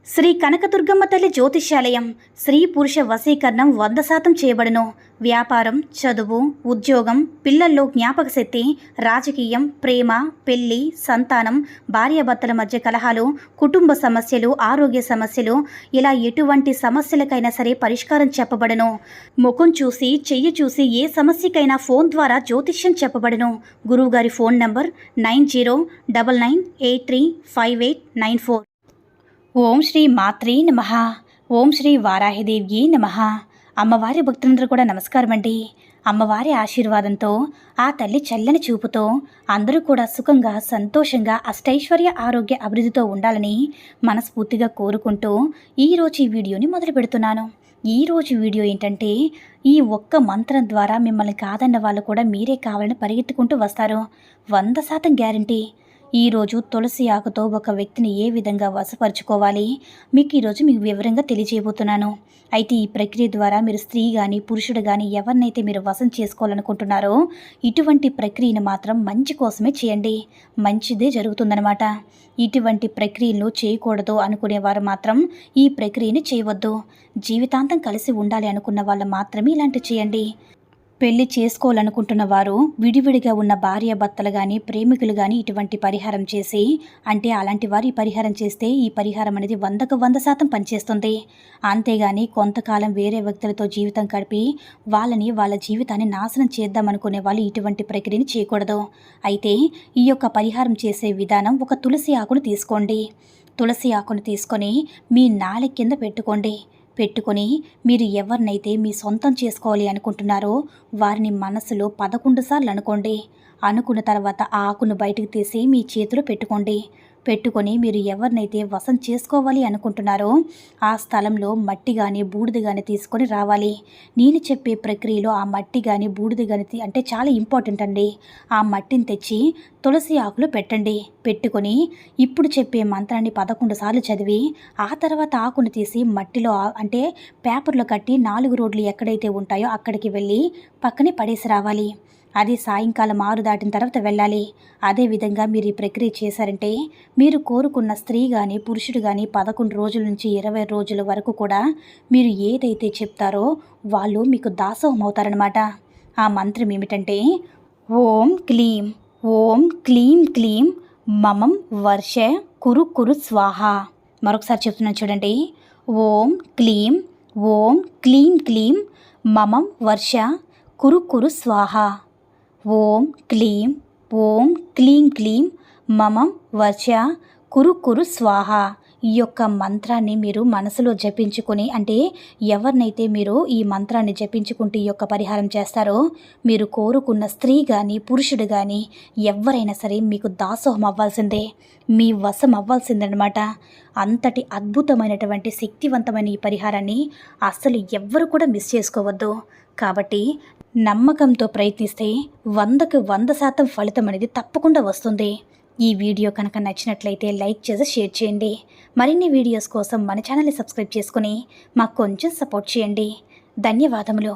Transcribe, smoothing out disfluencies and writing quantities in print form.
శ్రీ కనకదుర్గమ్మ తల్లి జ్యోతిష్యాలయం స్త్రీ పురుష వశీకరణం 100% చేయబడును. వ్యాపారం, చదువు, ఉద్యోగం, పిల్లల్లో జ్ఞాపక శక్తి, రాజకీయం, ప్రేమ, పెళ్లి, సంతానం, భార్యాభర్తల మధ్య కలహాలు, కుటుంబ సమస్యలు, ఆరోగ్య సమస్యలు, ఇలా ఎటువంటి సమస్యలకైనా సరే పరిష్కారం చెప్పబడును. ముఖం చూసి, చెయ్యి చూసి ఏ సమస్యకైనా ఫోన్ ద్వారా జ్యోతిష్యం చెప్పబడును. గురువుగారి ఫోన్ నంబర్ 9099835894. ఓం శ్రీ మాత్రే నమః. ఓం శ్రీ వారాహిదేవ్యే నమః. అమ్మవారి భక్తులందరూ కూడా నమస్కారం అండి. అమ్మవారి ఆశీర్వాదంతో, ఆ తల్లి చల్లని చూపుతో అందరూ కూడా సుఖంగా, సంతోషంగా, అష్టైశ్వర్య, ఆరోగ్య అభివృద్ధితో ఉండాలని మనస్ఫూర్తిగా కోరుకుంటూ ఈరోజు ఈ వీడియోని మొదలు పెడుతున్నాను. ఈరోజు వీడియో ఏంటంటే, ఈ ఒక్క మంత్రం ద్వారా మిమ్మల్ని కాదన్న వాళ్ళు కూడా మీరే కావాలని పరిగెత్తుకుంటూ వస్తారు. 100% గ్యారంటీ. ఈరోజు తులసి ఆకుతో ఒక వ్యక్తిని ఏ విధంగా వశపరుచుకోవాలి మీకు వివరంగా తెలియజేయబోతున్నాను. అయితే ఈ ప్రక్రియ ద్వారా మీరు స్త్రీ కానీ పురుషుడు కానీ ఎవరినైతే మీరు వశం చేసుకోవాలనుకుంటున్నారో ఇటువంటి ప్రక్రియను మాత్రం మంచి కోసమే చేయండి. మంచిదే జరుగుతుందన్నమాట. ఇటువంటి ప్రక్రియలు చేయకూడదు అనుకునేవారు మాత్రం ఈ ప్రక్రియను చేయవద్దు. జీవితాంతం కలిసి ఉండాలి అనుకున్న వాళ్ళు మాత్రమే ఇలాంటివి చేయండి. పెళ్లి చేసుకోవాలనుకుంటున్న వారు విడివిడిగా ఉన్న భార్యాభర్తలు కానీ ప్రేమికులు కానీ ఇటువంటి పరిహారం చేసి, అంటే అలాంటి వారు ఈ పరిహారం చేస్తే ఈ పరిహారం అనేది 100కు 100% పనిచేస్తుంది. అంతేగాని కొంతకాలం వేరే వ్యక్తులతో జీవితం గడిపి వాళ్ళ జీవితాన్ని నాశనం చేద్దామనుకునే వాళ్ళు ఇటువంటి ప్రక్రియని చేయకూడదు. అయితే ఈ యొక్క పరిహారం చేసే విధానం, ఒక తులసి ఆకును తీసుకోండి. తులసి ఆకును తీసుకొని మీ నాలుక కింద పెట్టుకొని మీరు ఎవరినైతే మీ సొంతం చేసుకోవాలి అనుకుంటున్నారో వారిని మనసులో 11 సార్లు అనుకున్న తర్వాత ఆ ఆకును బయటకు తీసి మీ చేతిలో పెట్టుకొని మీరు ఎవరినైతే వశం చేసుకోవాలి అనుకుంటున్నారో ఆ స్థలంలో మట్టి కానీ బూడిద కానీ తీసుకొని రావాలి. నేను చెప్పే ప్రక్రియలో ఆ మట్టి కానీ బూడిద కానీ అంటే చాలా ఇంపార్టెంట్ అండి. ఆ మట్టిని తెచ్చి తులసి ఆకులు పెట్టుకొని ఇప్పుడు చెప్పే మంత్రాన్ని 11 సార్లు చదివి ఆ తర్వాత ఆకును తీసి మట్టిలో అంటే పేపర్లో కట్టి 4 రోడ్లు ఎక్కడైతే ఉంటాయో అక్కడికి వెళ్ళి పక్కనే పడేసి రావాలి. అది సాయంకాలం 6 దాటిన తర్వాత వెళ్ళాలి. అదేవిధంగా మీరు ఈ ప్రక్రియ చేశారంటే మీరు కోరుకున్న స్త్రీ కానీ పురుషుడు కానీ 11 రోజుల నుంచి 20 రోజుల వరకు కూడా మీరు ఏదైతే చెప్తారో వాళ్ళు మీకు దాసోహం అవుతారనమాట. ఆ మంత్రం ఏమిటంటే, ఓం క్లీం క్లీం మమం వర్ష కురు స్వాహ. మరొకసారి చెప్తున్నాను చూడండి. ఓం క్లీం క్లీం మమం వర్ష కురు స్వాహ. ఓం క్లీం క్లీం మమం వర్ష కురు స్వాహ. ఈ యొక్క మంత్రాన్ని మీరు మనసులో జపించుకొని, అంటే ఎవరినైతే మీరు ఈ మంత్రాన్ని జపించుకుంటూ ఈ యొక్క పరిహారం చేస్తారో మీరు కోరుకున్న స్త్రీ కానీ పురుషుడు కానీ ఎవరైనా సరే మీకు దాసోహం అవ్వాల్సిందే, మీ వశం అవ్వాల్సిందనమాట. అంతటి అద్భుతమైనటువంటి శక్తివంతమైన ఈ పరిహారాన్ని అస్సలు ఎవ్వరు కూడా మిస్ చేసుకోవద్దు. కాబట్టి నమ్మకంతో ప్రయత్నిస్తే 100కు 100% ఫలితం అనేది తప్పకుండా వస్తుంది. ఈ వీడియో కనుక నచ్చినట్లయితే లైక్ చేసి షేర్ చేయండి. మరిన్ని వీడియోస్ కోసం మన ఛానల్ని సబ్స్క్రైబ్ చేసుకుని మాకు కొంచెం సపోర్ట్ చేయండి. ధన్యవాదములు.